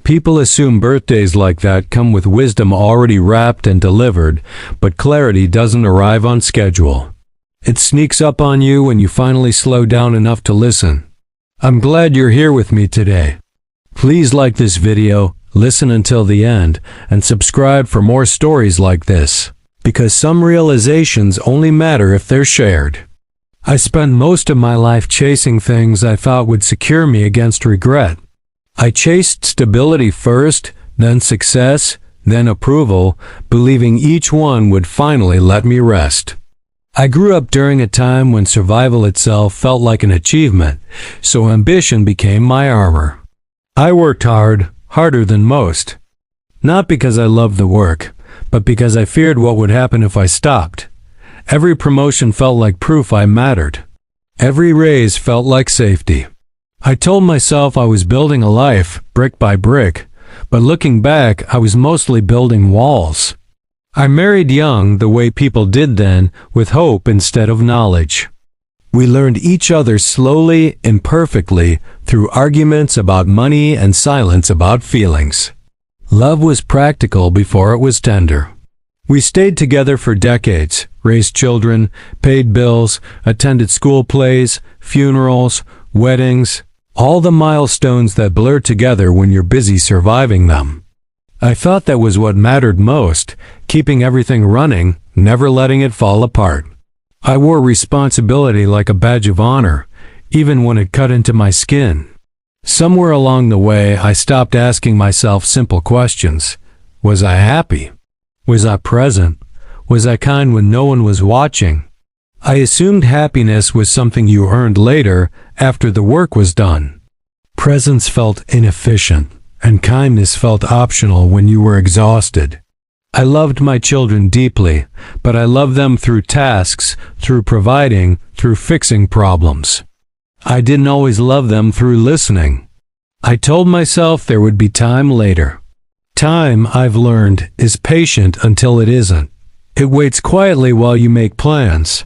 People assume birthdays like that come with wisdom already wrapped and delivered, but clarity doesn't arrive on schedule. It sneaks up on you when you finally slow down enough to listen. I'm glad you're here with me today. Please like this video, listen until the end, and subscribe for more stories like this, because some realizations only matter if they're shared. I spent most of my life chasing things I thought would secure me against regret. I chased stability first, then success, then approval, believing each one would finally let me rest. I grew up during a time when survival itself felt like an achievement, so ambition became my armor. I worked hard, harder than most. Not because I loved the work, but because I feared what would happen if I stopped. Every promotion felt like proof I mattered. Every raise felt like safety. I told myself I was building a life, brick by brick, but looking back, I was mostly building walls. I married young the way people did then, with hope instead of knowledge. We learned each other slowly, imperfectly, through arguments about money and silence about feelings. Love was practical before it was tender. We stayed together for decades, raised children, paid bills, attended school plays, funerals, weddings, all the milestones that blur together when you're busy surviving them. I thought that was what mattered most, keeping everything running, never letting it fall apart. I wore responsibility like a badge of honor, even when it cut into my skin. Somewhere along the way, I stopped asking myself simple questions. Was I happy? Was I present? Was I kind when no one was watching? I assumed happiness was something you earned later, after the work was done. Presence felt inefficient, and kindness felt optional when you were exhausted. I loved my children deeply, but I loved them through tasks, through providing, through fixing problems. I didn't always love them through listening. I told myself there would be time later. Time, I've learned, is patient until it isn't. It waits quietly while you make plans.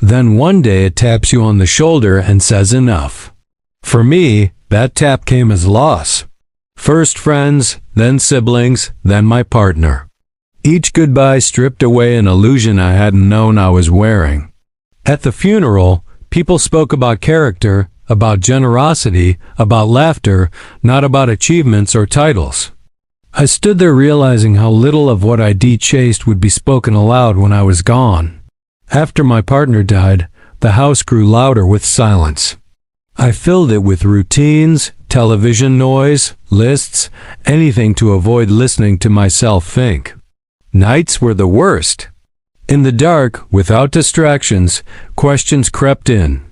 Then one day it taps you on the shoulder and says enough. For me, that tap came as loss. First friends, then siblings, then my partner. Each goodbye stripped away an illusion I hadn't known I was wearing. At the funeral, people spoke about character, about generosity, about laughter, not about achievements or titles. I stood there realizing how little of what I chased would be spoken aloud when I was gone. After my partner died, the house grew louder with silence. I filled it with routines, television noise, lists, anything to avoid listening to myself think. Nights were the worst. In the dark, without distractions, questions crept in.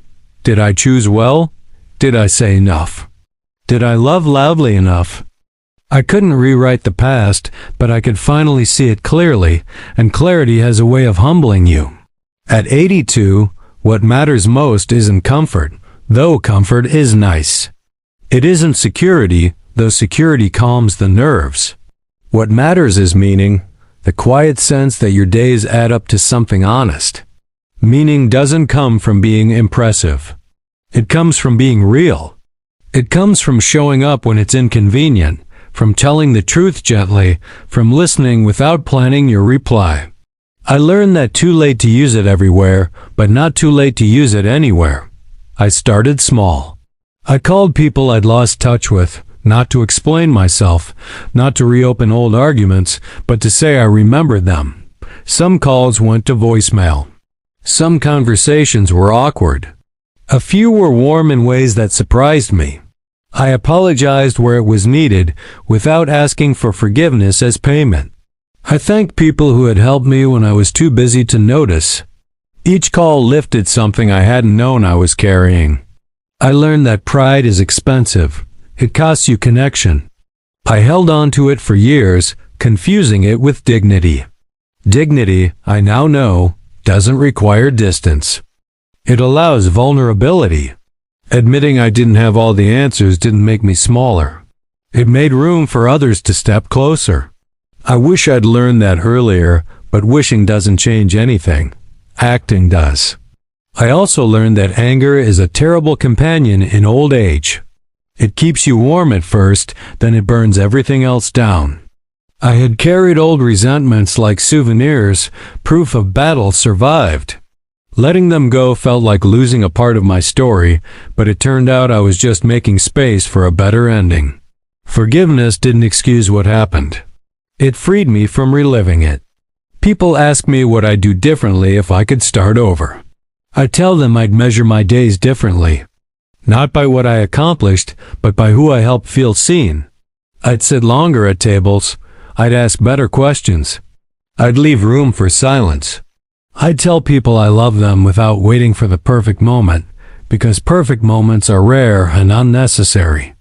Did I choose well? Did I say enough? Did I love loudly enough? I couldn't rewrite the past, but I could finally see it clearly, and clarity has a way of humbling you. At 82, what matters most isn't comfort, though comfort is nice. It isn't security, though security calms the nerves. What matters is meaning, the quiet sense that your days add up to something honest. Meaning doesn't come from being impressive. It comes from being real. It comes from showing up when it's inconvenient, from telling the truth gently, from listening without planning your reply. I learned that too late to use it everywhere, but not too late to use it anywhere. I started small. I called people I'd lost touch with, not to explain myself, not to reopen old arguments, but to say I remembered them. Some calls went to voicemail. Some conversations were awkward. A few were warm in ways that surprised me. I apologized where it was needed, without asking for forgiveness as payment. I thanked people who had helped me when I was too busy to notice. Each call lifted something I hadn't known I was carrying. I learned that pride is expensive. It costs you connection. I held on to it for years, confusing it with dignity. Dignity, I now know, doesn't require distance. It allows vulnerability. Admitting I didn't have all the answers didn't make me smaller. It made room for others to step closer. I wish I'd learned that earlier, but wishing doesn't change anything. Acting does. I also learned that anger is a terrible companion in old age. It keeps you warm at first, then it burns everything else down. I had carried old resentments like souvenirs, proof of battle survived. Letting them go felt like losing a part of my story, but it turned out I was just making space for a better ending. Forgiveness didn't excuse what happened. It freed me from reliving it. People ask me what I'd do differently if I could start over. I tell them I'd measure my days differently. Not by what I accomplished, but by who I helped feel seen. I'd sit longer at tables. I'd ask better questions. I'd leave room for silence. I'd tell people I love them without waiting for the perfect moment, because perfect moments are rare and unnecessary.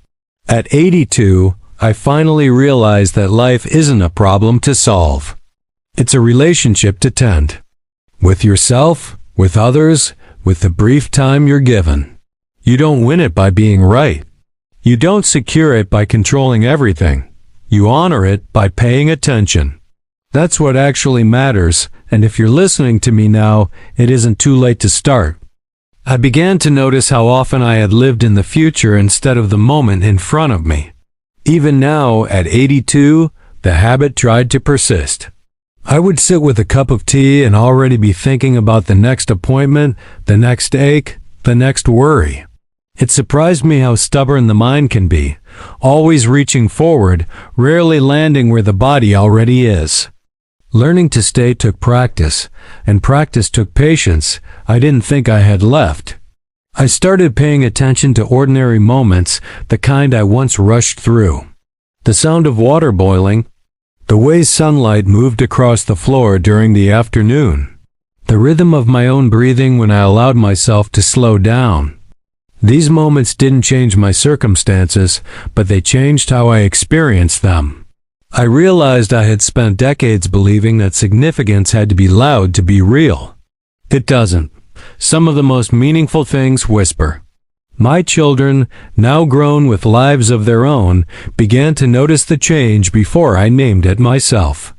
At 82, I finally realized that life isn't a problem to solve. It's a relationship to tend. With yourself, with others, with the brief time you're given. You don't win it by being right. You don't secure it by controlling everything. You honor it by paying attention. That's what actually matters, and if you're listening to me now, it isn't too late to start. I began to notice how often I had lived in the future instead of the moment in front of me. Even now, at 82, the habit tried to persist. I would sit with a cup of tea and already be thinking about the next appointment, the next ache, the next worry. It surprised me how stubborn the mind can be, always reaching forward, rarely landing where the body already is. Learning to stay took practice, and practice took patience I didn't think I had left. I started paying attention to ordinary moments, the kind I once rushed through. The sound of water boiling, the way sunlight moved across the floor during the afternoon, the rhythm of my own breathing when I allowed myself to slow down. These moments didn't change my circumstances, but they changed how I experienced them. I realized I had spent decades believing that significance had to be loud to be real. It doesn't. Some of the most meaningful things whisper. My children, now grown with lives of their own, began to notice the change before I named it myself.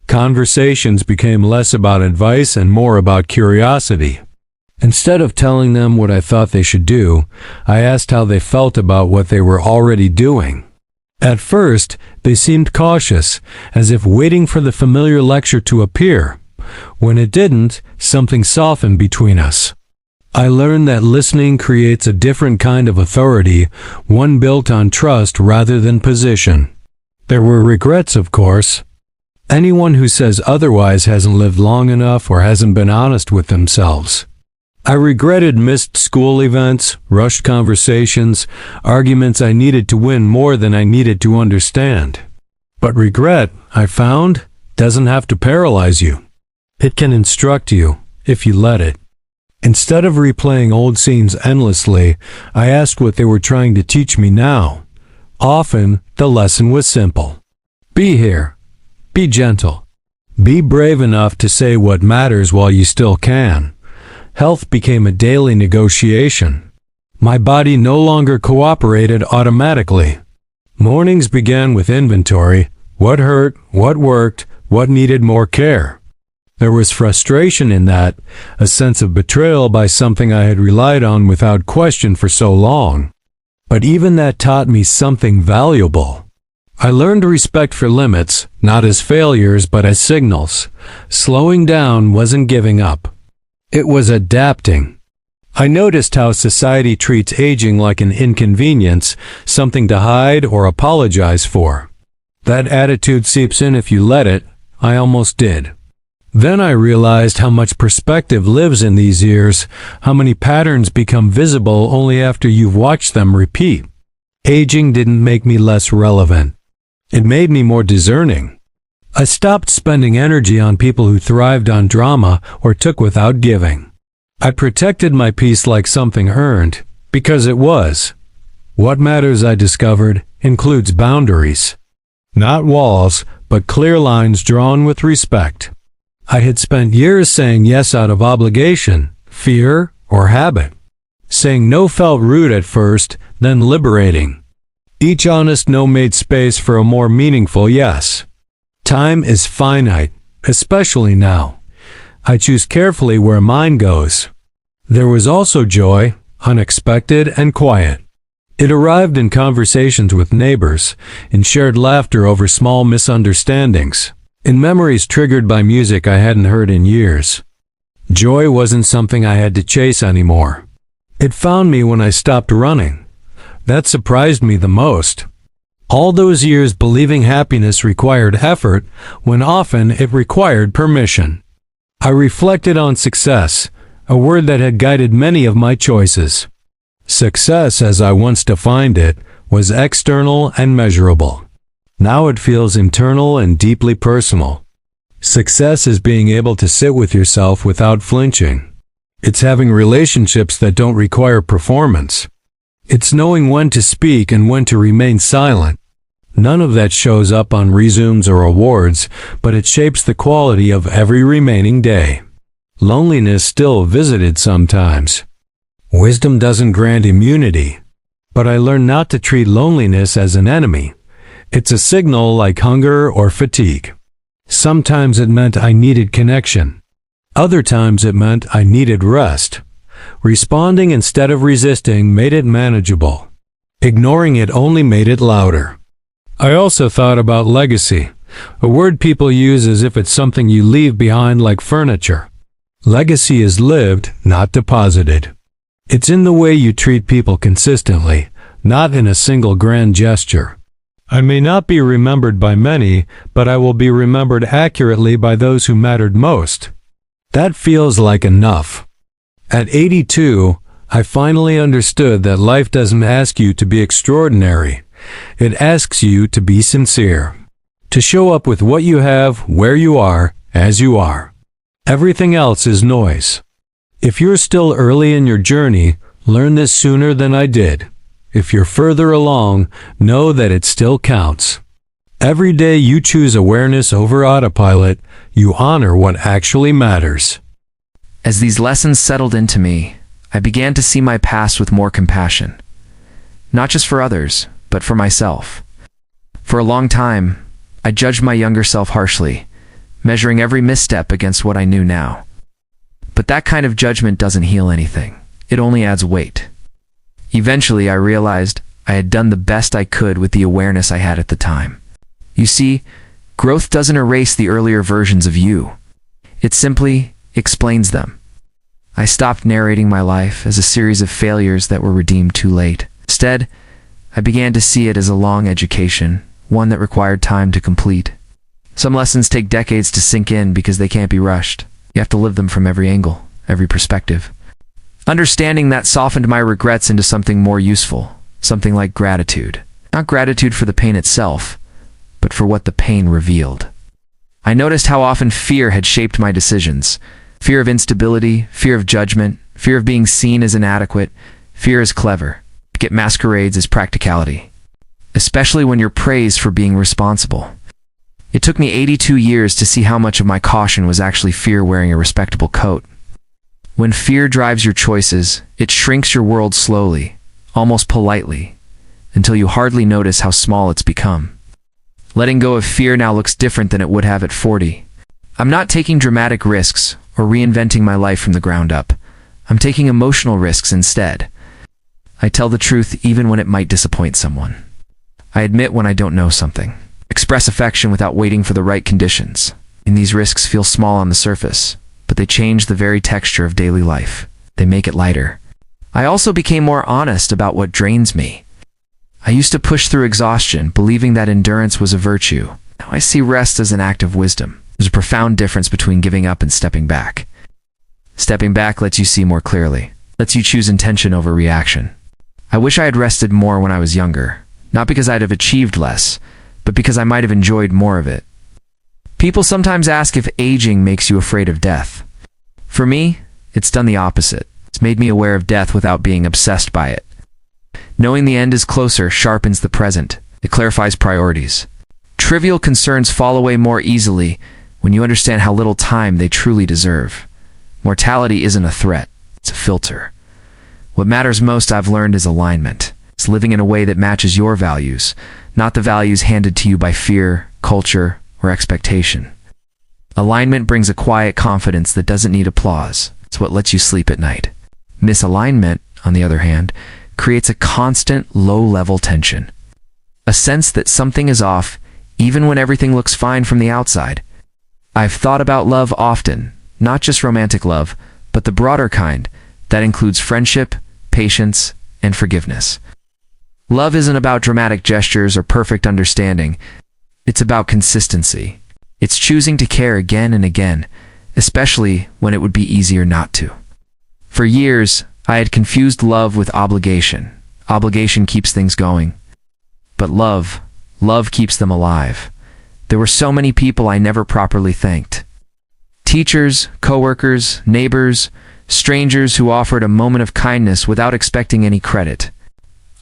Conversations became less about advice and more about curiosity. Instead of telling them what I thought they should do, I asked how they felt about what they were already doing. At first, they seemed cautious, as if waiting for the familiar lecture to appear. When it didn't, something softened between us. I learned that listening creates a different kind of authority, one built on trust rather than position. There were regrets, of course. Anyone who says otherwise hasn't lived long enough or hasn't been honest with themselves. I regretted missed school events, rushed conversations, arguments I needed to win more than I needed to understand. But regret, I found, doesn't have to paralyze you. It can instruct you, if you let it. Instead of replaying old scenes endlessly, I asked what they were trying to teach me now. Often, the lesson was simple. Be here. Be gentle. Be brave enough to say what matters while you still can. Health became a daily negotiation. My body no longer cooperated automatically. Mornings began with inventory: what hurt, what worked, what needed more care. There was frustration in that, a sense of betrayal by something I had relied on without question for so long. But even that taught me something valuable. I learned respect for limits, not as failures but as signals. Slowing down wasn't giving up. It was adapting. I noticed how society treats aging like an inconvenience, something to hide or apologize for. That attitude seeps in if you let it. I almost did. Then I realized how much perspective lives in these years, how many patterns become visible only after you've watched them repeat. Aging didn't make me less relevant. It made me more discerning. I stopped spending energy on people who thrived on drama or took without giving. I protected my peace like something earned, because it was. What matters, I discovered, includes boundaries. Not walls, but clear lines drawn with respect. I had spent years saying yes out of obligation, fear, or habit. Saying no felt rude at first, then liberating. Each honest no made space for a more meaningful yes. Time is finite, especially now. I choose carefully where mine goes. There was also joy, unexpected and quiet. It arrived in conversations with neighbors, in shared laughter over small misunderstandings, in memories triggered by music I hadn't heard in years. Joy wasn't something I had to chase anymore. It found me when I stopped running. That surprised me the most. All those years believing happiness required effort, when often it required permission. I reflected on success, a word that had guided many of my choices. Success, as I once defined it, was external and measurable. Now it feels internal and deeply personal. Success is being able to sit with yourself without flinching. It's having relationships that don't require performance. It's knowing when to speak and when to remain silent. None of that shows up on resumes or awards, but it shapes the quality of every remaining day. Loneliness still visited sometimes. Wisdom doesn't grant immunity, but I learned not to treat loneliness as an enemy. It's a signal like hunger or fatigue. Sometimes it meant I needed connection. Other times it meant I needed rest. Responding instead of resisting made it manageable. Ignoring it only made it louder. I also thought about legacy, a word people use as if it's something you leave behind like furniture. Legacy is lived, not deposited. It's in the way you treat people consistently, not in a single grand gesture. I may not be remembered by many, but I will be remembered accurately by those who mattered most. That feels like enough. At 82, I finally understood that life doesn't ask you to be extraordinary. It asks you to be sincere. To show up with what you have, where you are, as you are. Everything else is noise. If you're still early in your journey, learn this sooner than I did. If you're further along, know that it still counts. Every day you choose awareness over autopilot, you honor what actually matters. As these lessons settled into me, I began to see my past with more compassion. Not just for others, but for myself. For a long time, I judged my younger self harshly, measuring every misstep against what I knew now. But that kind of judgment doesn't heal anything. It only adds weight. Eventually, I realized I had done the best I could with the awareness I had at the time. You see, growth doesn't erase the earlier versions of you. It simply explains them. I stopped narrating my life as a series of failures that were redeemed too late. Instead, I began to see it as a long education, one that required time to complete. Some lessons take decades to sink in because they can't be rushed. You have to live them from every angle, every perspective. Understanding that softened my regrets into something more useful, something like gratitude. Not gratitude for the pain itself, but for what the pain revealed. I noticed how often fear had shaped my decisions. Fear of instability, fear of judgment, fear of being seen as inadequate. Fear is clever. It masquerades as practicality, especially when you're praised for being responsible. It took me 82 years to see how much of my caution was actually fear wearing a respectable coat. When fear drives your choices, it shrinks your world slowly, almost politely, until you hardly notice how small it's become. Letting go of fear now looks different than it would have at 40. I'm not taking dramatic risks or reinventing my life from the ground up. I'm taking emotional risks instead. I tell the truth even when it might disappoint someone. I admit when I don't know something. Express affection without waiting for the right conditions. And these risks feel small on the surface, but they change the very texture of daily life. They make it lighter. I also became more honest about what drains me. I used to push through exhaustion, believing that endurance was a virtue. Now I see rest as an act of wisdom. There's a profound difference between giving up and stepping back. Stepping back lets you see more clearly, lets you choose intention over reaction. I wish I had rested more when I was younger, not because I'd have achieved less, but because I might have enjoyed more of it. People sometimes ask if aging makes you afraid of death. For me, it's done the opposite. It's made me aware of death without being obsessed by it. Knowing the end is closer sharpens the present. It clarifies priorities. Trivial concerns fall away more easily when you understand how little time they truly deserve. Mortality isn't a threat. It's a filter. What matters most, I've learned, is alignment. It's living in a way that matches your values, not the values handed to you by fear, culture, or expectation. Alignment brings a quiet confidence that doesn't need applause. It's what lets you sleep at night. Misalignment, on the other hand, creates a constant, low-level tension. A sense that something is off, even when everything looks fine from the outside. I've thought about love often, not just romantic love, but the broader kind that includes friendship, patience, and forgiveness. Love isn't about dramatic gestures or perfect understanding. It's about consistency. It's choosing to care again and again, especially when it would be easier not to. For years, I had confused love with obligation. Obligation keeps things going. But love keeps them alive. There were so many people I never properly thanked. Teachers, coworkers, neighbors, strangers who offered a moment of kindness without expecting any credit.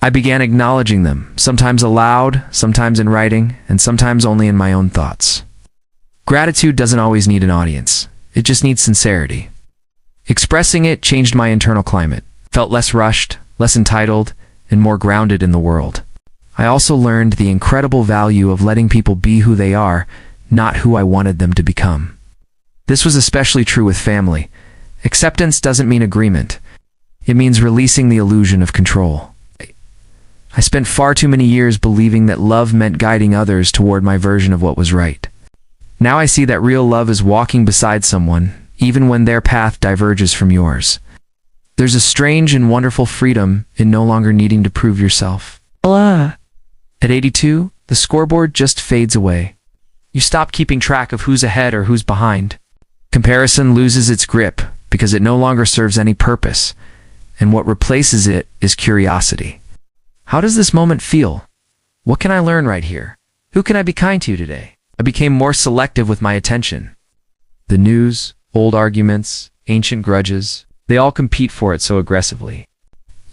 I began acknowledging them, sometimes aloud, sometimes in writing, and sometimes only in my own thoughts. Gratitude doesn't always need an audience. It just needs sincerity. Expressing it changed my internal climate, felt less rushed, less entitled, and more grounded in the world. I also learned the incredible value of letting people be who they are, not who I wanted them to become. This was especially true with family. Acceptance doesn't mean agreement. It means releasing the illusion of control. I spent far too many years believing that love meant guiding others toward my version of what was right. Now I see that real love is walking beside someone, even when their path diverges from yours. There's a strange and wonderful freedom in no longer needing to prove yourself. At 82, the scoreboard just fades away. You stop keeping track of who's ahead or who's behind. Comparison loses its grip because it no longer serves any purpose, and what replaces it is curiosity. How does this moment feel? What can I learn right here? Who can I be kind to today? I became more selective with my attention. The news, old arguments, ancient grudges, they all compete for it so aggressively.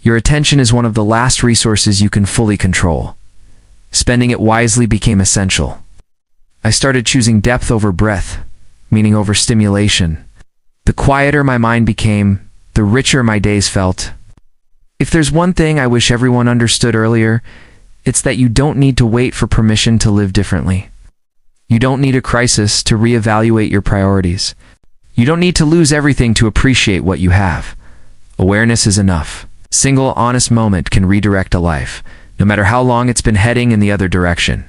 Your attention is one of the last resources you can fully control. Spending it wisely became essential. I started choosing depth over breadth, meaning over stimulation. The quieter my mind became, the richer my days felt. If there's one thing I wish everyone understood earlier, it's that you don't need to wait for permission to live differently. You don't need a crisis to reevaluate your priorities. You don't need to lose everything to appreciate what you have. Awareness is enough. A single honest moment can redirect a life, no matter how long it's been heading in the other direction.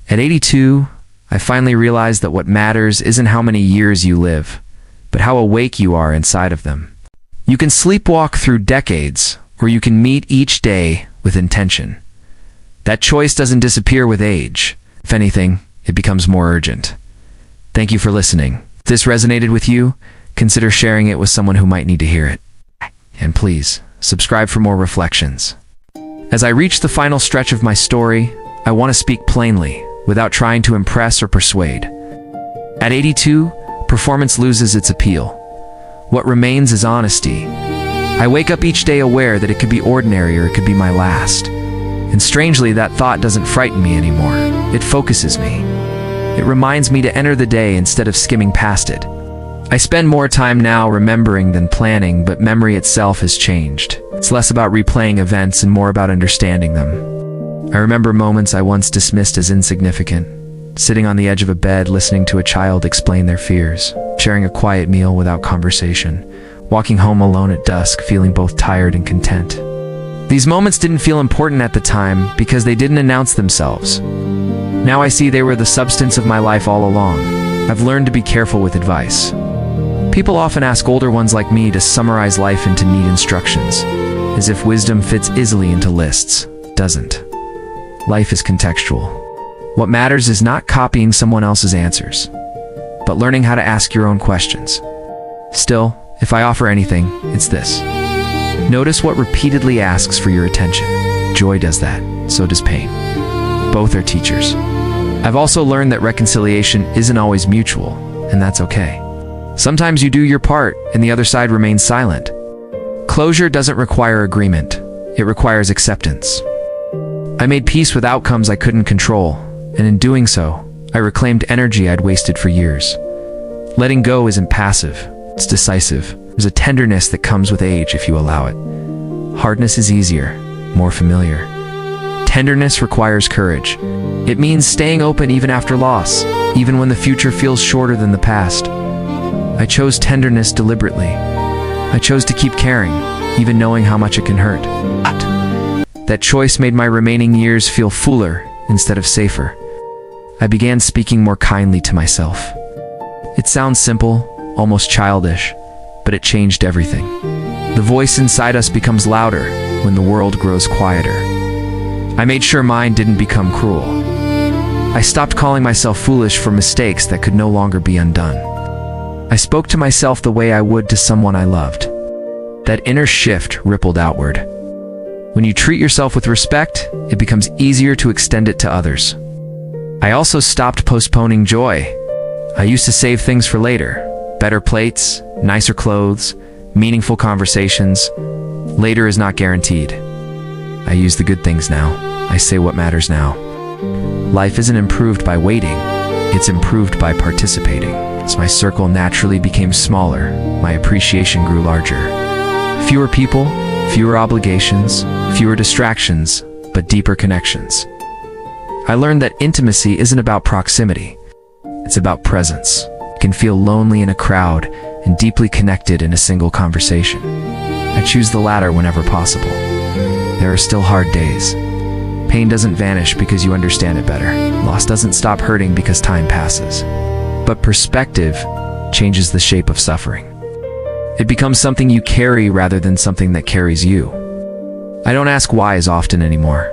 At 82, I finally realized that what matters isn't how many years you live, but how awake you are inside of them. You can sleepwalk through decades, or you can meet each day with intention. That choice doesn't disappear with age. If anything, it becomes more urgent. Thank you for listening. If this resonated with you, consider sharing it with someone who might need to hear it. And please, subscribe for more reflections. As I reach the final stretch of my story, I want to speak plainly, without trying to impress or persuade. At 82, performance loses its appeal. What remains is honesty. I wake up each day aware that it could be ordinary or it could be my last. And strangely, that thought doesn't frighten me anymore. It focuses me. It reminds me to enter the day instead of skimming past it. I spend more time now remembering than planning, but memory itself has changed. It's less about replaying events and more about understanding them. I remember moments I once dismissed as insignificant, sitting on the edge of a bed listening to a child explain their fears, sharing a quiet meal without conversation, walking home alone at dusk feeling both tired and content. These moments didn't feel important at the time because they didn't announce themselves. Now I see they were the substance of my life all along. I've learned to be careful with advice. People often ask older ones like me to summarize life into neat instructions, as if wisdom fits easily into lists. It doesn't. Life is contextual. What matters is not copying someone else's answers, but learning how to ask your own questions. Still, if I offer anything, it's this. Notice what repeatedly asks for your attention. Joy does that, so does pain. Both are teachers. I've also learned that reconciliation isn't always mutual, and that's okay. Sometimes you do your part, and the other side remains silent. Closure doesn't require agreement. It requires acceptance. I made peace with outcomes I couldn't control, and in doing so, I reclaimed energy I'd wasted for years. Letting go isn't passive, it's decisive. There's a tenderness that comes with age if you allow it. Hardness is easier, more familiar. Tenderness requires courage. It means staying open even after loss, even when the future feels shorter than the past. I chose tenderness deliberately. I chose to keep caring, even knowing how much it can hurt. That choice made my remaining years feel fuller instead of safer. I began speaking more kindly to myself. It sounds simple, almost childish, but it changed everything. The voice inside us becomes louder when the world grows quieter. I made sure mine didn't become cruel. I stopped calling myself foolish for mistakes that could no longer be undone. I spoke to myself the way I would to someone I loved. That inner shift rippled outward. When you treat yourself with respect, it becomes easier to extend it to others. I also stopped postponing joy. I used to save things for later. Better plates, nicer clothes, meaningful conversations. Later is not guaranteed. I use the good things now. I say what matters now. Life isn't improved by waiting. It's improved by participating. As my circle naturally became smaller, my appreciation grew larger. Fewer people, fewer obligations, fewer distractions, but deeper connections. I learned that intimacy isn't about proximity. It's about presence. You can feel lonely in a crowd and deeply connected in a single conversation. I choose the latter whenever possible. There are still hard days. Pain doesn't vanish because you understand it better. Loss doesn't stop hurting because time passes. But perspective changes the shape of suffering. It becomes something you carry rather than something that carries you. I don't ask why as often anymore.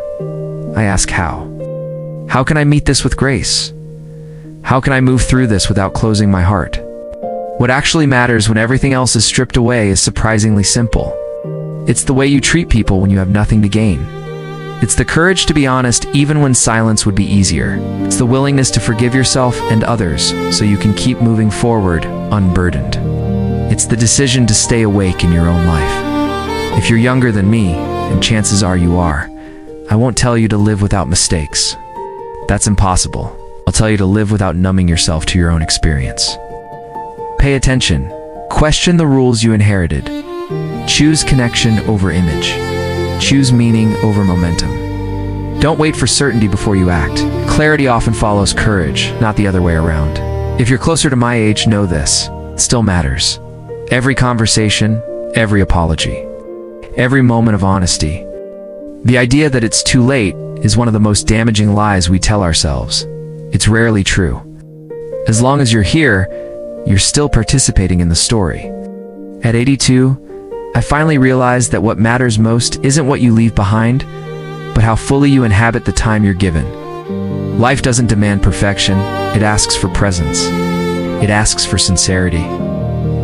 I ask how. How can I meet this with grace? How can I move through this without closing my heart? What actually matters when everything else is stripped away is surprisingly simple. It's the way you treat people when you have nothing to gain. It's the courage to be honest even when silence would be easier. It's the willingness to forgive yourself and others so you can keep moving forward unburdened. It's the decision to stay awake in your own life. If you're younger than me, and chances are you are, I won't tell you to live without mistakes. That's impossible. I'll tell you to live without numbing yourself to your own experience. Pay attention. Question the rules you inherited. Choose connection over image. Choose meaning over momentum. Don't wait for certainty before you act. Clarity often follows courage, not the other way around. If you're closer to my age, know this. It still matters. Every conversation, every apology, every moment of honesty. The idea that it's too late is one of the most damaging lies we tell ourselves. It's rarely true. As long as you're here, you're still participating in the story. At 82, I finally realized that what matters most isn't what you leave behind, but how fully you inhabit the time you're given. Life doesn't demand perfection, it asks for presence. It asks for sincerity.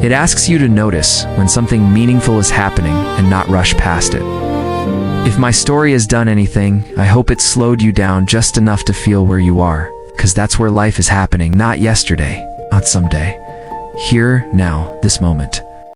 It asks you to notice when something meaningful is happening and not rush past it. If my story has done anything, I hope it slowed you down just enough to feel where you are, because that's where life is happening, not yesterday, not someday. Here, now, this moment.